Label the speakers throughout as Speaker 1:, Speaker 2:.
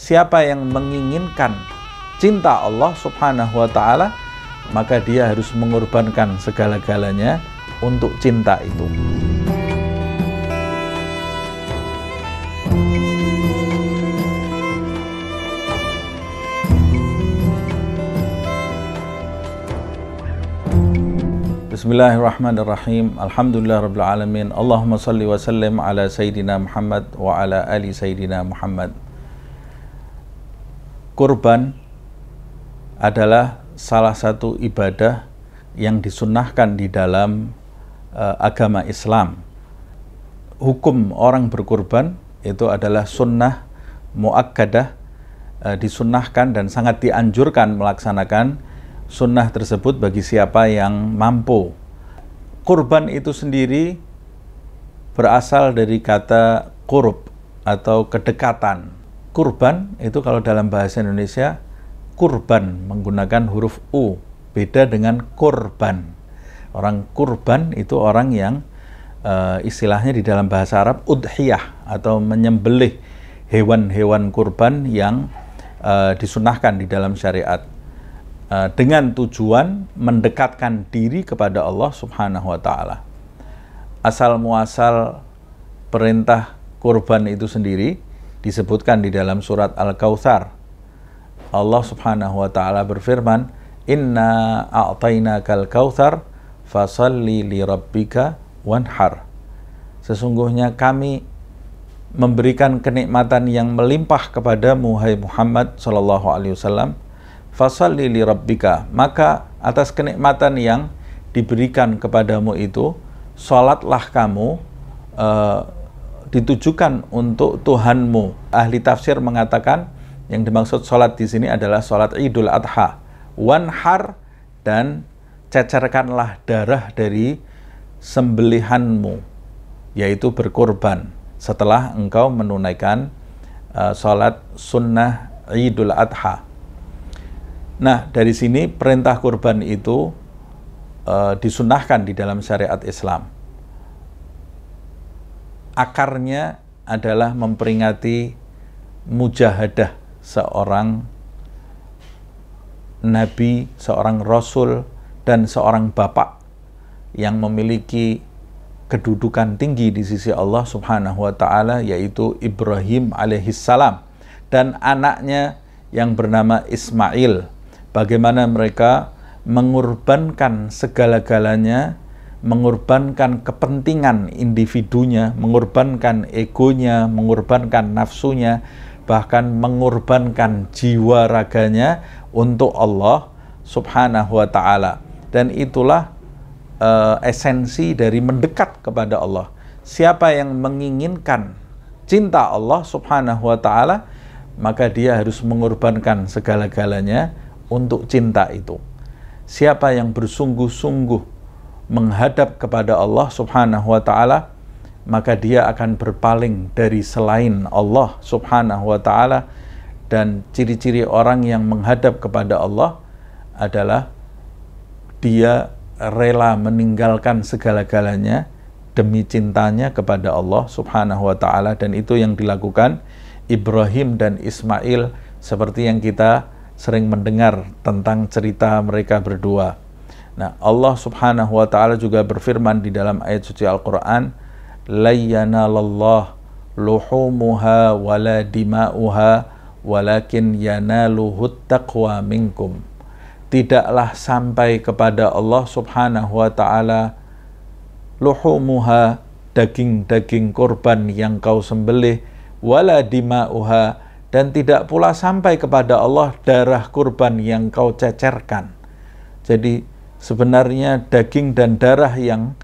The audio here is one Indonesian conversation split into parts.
Speaker 1: Siapa yang menginginkan cinta Allah Subhanahu wa ta'ala, maka dia harus mengorbankan segala-galanya untuk cinta itu. Bismillahirrahmanirrahim. Alhamdulillahirabbil alamin. Allahumma shalli wa sallim ala sayyidina Muhammad wa ala ali sayyidina Muhammad. Kurban adalah salah satu ibadah yang disunnahkan di dalam agama Islam. Hukum orang berkurban itu adalah sunnah muakkadah, disunnahkan dan sangat dianjurkan melaksanakan sunnah tersebut bagi siapa yang mampu. Kurban itu sendiri berasal dari kata qurb atau kedekatan. Kurban itu kalau dalam bahasa Indonesia kurban menggunakan huruf U, beda dengan korban. Orang kurban itu orang yang istilahnya di dalam bahasa Arab udhiyah atau menyembelih hewan-hewan kurban yang disunahkan di dalam syariat dengan tujuan mendekatkan diri kepada Allah Subhanahu wa ta'ala. Asal muasal perintah kurban itu sendiri disebutkan di dalam surat Al-Kautsar. Allah Subhanahu wa ta'ala berfirman, "Inna a'tainakal kautsar fasalli li rabbika wanhar." Sesungguhnya kami memberikan kenikmatan yang melimpah kepadamu, hai Muhammad sallallahu alaihi wasallam. Fasalli li rabbika, maka atas kenikmatan yang diberikan kepadamu itu, salatlah kamu, ditujukan untuk Tuhanmu. Ahli tafsir mengatakan yang dimaksud salat di sini adalah salat Idul Adha. Wanhar, dan cecerkanlah darah dari sembelihanmu, yaitu berkurban setelah engkau menunaikan salat sunnah Idul Adha. Nah, dari sini perintah kurban itu disunahkan di dalam syariat Islam. Akarnya adalah memperingati mujahadah seorang nabi, seorang rasul, dan seorang bapak yang memiliki kedudukan tinggi di sisi Allah Subhanahu wa ta'ala, yaitu Ibrahim alaihissalam dan anaknya yang bernama Ismail. Bagaimana mereka mengorbankan segala-galanya, mengorbankan kepentingan individunya, mengorbankan egonya, mengorbankan nafsunya, bahkan mengorbankan jiwa raganya untuk Allah Subhanahu wa ta'ala. Dan itulah esensi dari mendekat kepada Allah. Siapa yang menginginkan cinta Allah Subhanahu wa ta'ala, maka dia harus mengorbankan segala-galanya untuk cinta itu. Siapa yang bersungguh-sungguh menghadap kepada Allah Subhanahu wa ta'ala, maka dia akan berpaling dari selain Allah Subhanahu wa ta'ala. Dan ciri-ciri orang yang menghadap kepada Allah adalah dia rela meninggalkan segala-galanya demi cintanya kepada Allah Subhanahu wa ta'ala. Dan itu yang dilakukan Ibrahim dan Ismail, seperti yang kita sering mendengar tentang cerita mereka berdua. Nah, Allah Subhanahu wa ta'ala juga berfirman di dalam ayat suci Al-Quran, "La yanalallah luhumuha wala dima'uha walakin yanaluhut taqwa minkum." Tidaklah sampai kepada Allah Subhanahu wa ta'ala luhumuha, daging-daging korban yang kau sembelih, wala dima'uha, dan tidak pula sampai kepada Allah darah kurban yang kau cecerkan. Jadi sebenarnya daging dan darah yang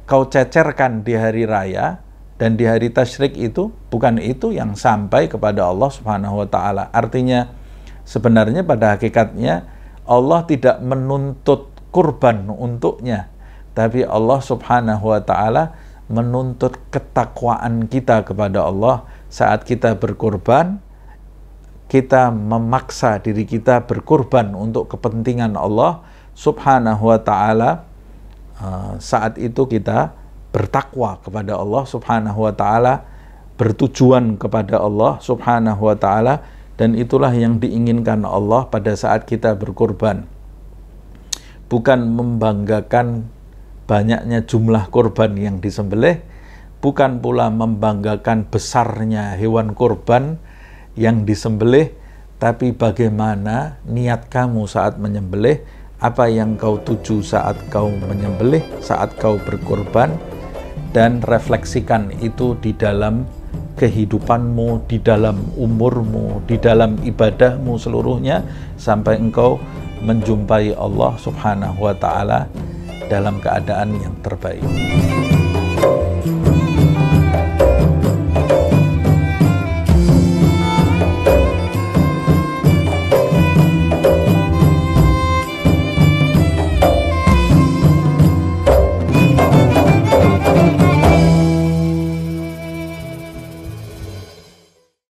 Speaker 1: kau cecerkan di hari raya dan di hari tasyrik itu, bukan itu yang sampai kepada Allah Subhanahu wa ta'ala. Artinya sebenarnya pada hakikatnya Allah tidak menuntut kurban untuknya, tapi Allah Subhanahu wa ta'ala menuntut ketakwaan kita kepada Allah. Saat kita berkurban, kita memaksa diri kita berkurban untuk kepentingan Allah Subhanahu wa ta'ala. Saat itu kita bertakwa kepada Allah Subhanahu wa ta'ala, bertujuan kepada Allah Subhanahu wa ta'ala, Dan itulah yang diinginkan Allah pada saat kita berkorban. Bukan membanggakan banyaknya jumlah korban yang disembelih, bukan pula membanggakan besarnya hewan korban yang disembelih, tapi bagaimana niat kamu saat menyembelih, apa yang kau tuju saat kau menyembelih, saat kau berkorban, dan refleksikan itu di dalam kehidupanmu, di dalam umurmu, di dalam ibadahmu seluruhnya, sampai engkau menjumpai Allah Subhanahu wa Ta'ala dalam keadaan yang terbaik.